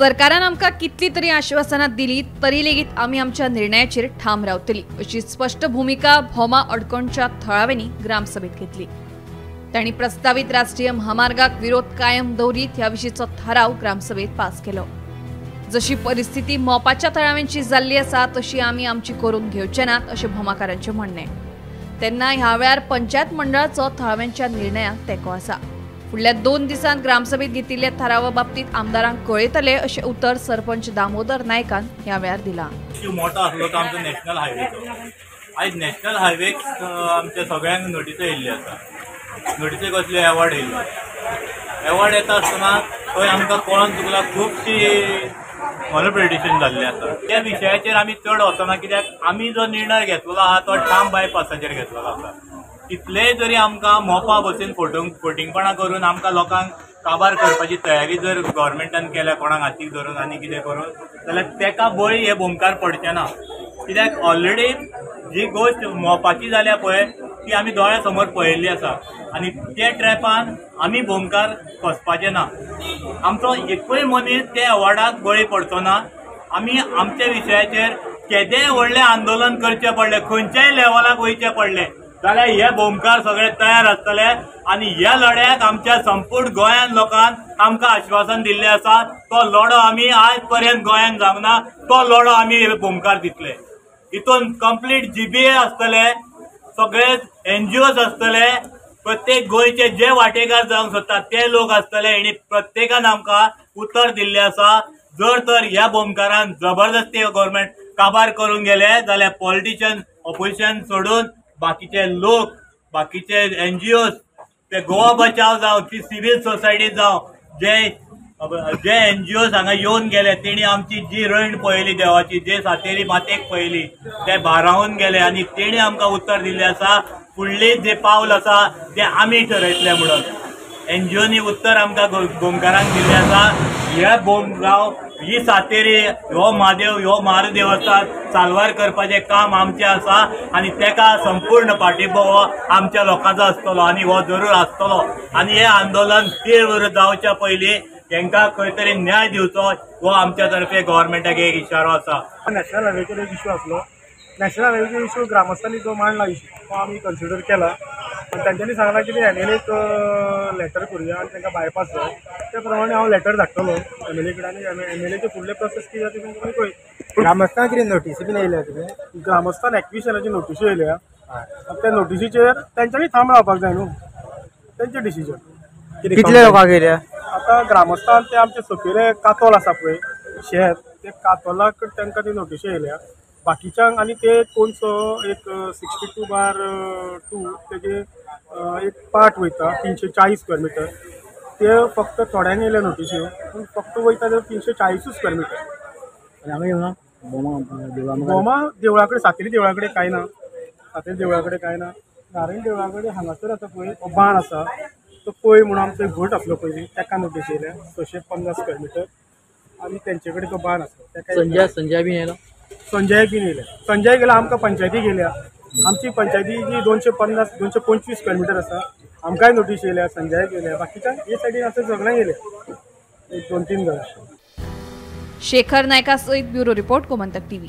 सरकारान आमकां कितली तरी आश्वासनां दिली तरी लेगीत आमी आमच्या निर्णयाचेर ठाम रावतली अशी स्पष्ट भूमिका भोमा अडकोणच्या थळाव्यांनी ग्रामसभेत घेतली। तांणी प्रस्तावित राष्ट्रीय महामार्गाक विरोध कायम दवरीत ह्या विशींचो थाराव ग्रामसभेत पास केलो। जशी परिस्थिती मोपाच्या थळाव्यांची जाल्ली आसा तशी आमी आमची करून घेवचे नात अशें भोमाकारांचें म्हणणें। तेन्ना ह्या वेळार पंचायत मंडळाचो थळाव्यांच्या निर्णयाक तेंको आसा। फुडल्या 2 दिसांत ग्रामसभेत घेतिल्ल्या थारावा बाबतीत आमदारांक कळयतले अशें उतर सरपंच दामोदर नायकान ह्या वेळार दिलां। मोठो आसलो तो आमचो नॅशनल हायवेचो। आयज नॅशनल हायवेक आमच्या सगळ्यांक नोटीसो येयल्ली आसा। नोटीसेक कसले अवॉर्ड येयल्लो। अवॉर्ड येता आसतना थंय आमकां कळोन चुकला खुबशी मॉनिपुलेशन जाल्लें आसा। त्या विशयाचेर आमी चड वचना, कित्याक आमी जो निर्णय घेतलेलो आहा तो ठाम बायपासाचेर घेतलेलो आसा। कितलेय जरी आमकां मोपा बसीन फोटिंगपणां करून आमकां लोकांक काबार करपाची तयारी जर गव्हर्मेंटान केल्या कोणाक हातीक धरून आनी कितें करून, जाल्यार तेका बळी हे भोमकार पडचे ना। कित्याक ऑलरेडी जी गोश्ट मोपाची जाल्या पळय ती आमी दोळ्या समोर पळयल्ली आसा आनी ते ट्रॅपान आमी भोमकार फसपाचे ना। आमचो एकूय मनीस ते अवॉर्डाक बळी पडचो ना। आमी आमच्या विशयाचेर केदेंय व्हडलें आंदोलन करचें पडलें, खंयच्याय लेवलाक वयचें पडलें जाल्यार हे भोमकार सगळे तयार आसतले आनी ह्या लढ्याक आमच्या संपूर्ण गोंयान लोकांन आमकां आश्वासन दिल्लें आसा। तो लढो आमी आज पर्यंत गोंयान जावना, तो लढो आमी भोमकार दितले। हितून कंप्लीट GBA आसतले, सगळे NGOs आसतले, प्रत्येक गोंयचे जे वांटेकार जावंक सोदतात ते लोक आसतले। हेणी प्रत्येकान आमकां उतर दिल्लें आसा। जर तर ह्या भोमकारान जबरदस्ती गव्हर्मेंट काबार करून गेले जाल्यार पॉलिटिशियन ऑपोजिशन सोडून बाकीचे लोक, बाकीचे NGOs, ते गोवा बचाव जावं की सिव्हिल सोसायटी जावं, जे NGOs हांगा येवन गेले तेणी आमची जी रयण पळयली देवाची, जे सातेरी मातेक पळयली ते भारावून गेले आनी तेणी आमकां उतर दिल्लें आसा। फुडली जे पावल आसा ते आमी ठरयतले म्हणून NGOनी उतर आमकां भोमकारांक दिल्लें आसा। हे भोमगांव, ही सातेरी, हो महादेव, हो म्हार देवस्थान साल्वार करपाचें काम आमचें आसा आनी तेका संपूर्ण पाठिंबो हो आमच्या लोकांचो आसतलो आनी हो जरूर आसतलो। आनी हे आंदोलन तीव्र जावच्या पयलीं तांकां खंय तरी न्याय दिवचो हो आमच्या तर्फे गव्हर्मेंटाक एक इशारो आसा। नॅशनल हायवेचेर एक इश्यू आसलो। नॅशनल हायवेचो इश्यू ग्रामस्थांनी जो मांडला इश्यू तो आमी कन्सिडर केला आनी तांच्यांनी सांगलां की MLAक लेटर करुया आनी तांकां बायपास जाय। त्या प्रमाणे हांव लेटर धाडटलो MLA कडेन आनी MLAचे फुडले प्रोसेस कितें जाता तें तुमी पळय। ग्रामस्थांक कितें नोटीस बीन येयल्या तुमी? ग्रामस्थान एक्विशनाची नोटीसी येयल्या। त्या नोटीसीचेर तांच्यांनी थांब रावपाक जाय न्हू, तेंचें डिसिजन। कितले लोकांक येयल्या? आतां ग्रामस्थान ते आमचे सकयले कातोल आसा पळय शेत, ते कातोलाक तांकां ती नोटीसी येयल्या। बाकीच्यांक आनी ते कोणसो एक 62/2 तेजे एक पार्ट वयता 340 स्क्वेअर मिटर, ते फक्त थोड्यांक येयल्या नोटीसी, पूण फक्त वयता ते 340 स्क्वेअर मिटर। आनी हांगा येवना बोमा देवळा कडेन, सातेरी देवळा कडेन कांय ना, सातेरी देवळा कडेन कांय ना। नारायण देवळा कडेन हांगासर आसा पळय हो बाण आसा तो पळय म्हणून आमचो एक भट आसलो पयलीं, ताका नोटीस येयल्या 650 स्क्वेअर मिटर आनी तेंचे कडेन तो बाण आसा ताका संजय बीन येयलो। संजय बीन येयले, संजय गेला, आमकां पंचायती गेल्या। आमची पंचायती जी 250-225 स्क्वेअर मिटर आसा, आमकांय नोटीस येयल्या, संजय गेल्या, बाकीच्या हे सायडीन आसा सगळ्यांक येयल्या, एक 2-3 घर। शेखर नायका सयत ब्युरो रिपोर्ट गोमंतक TV।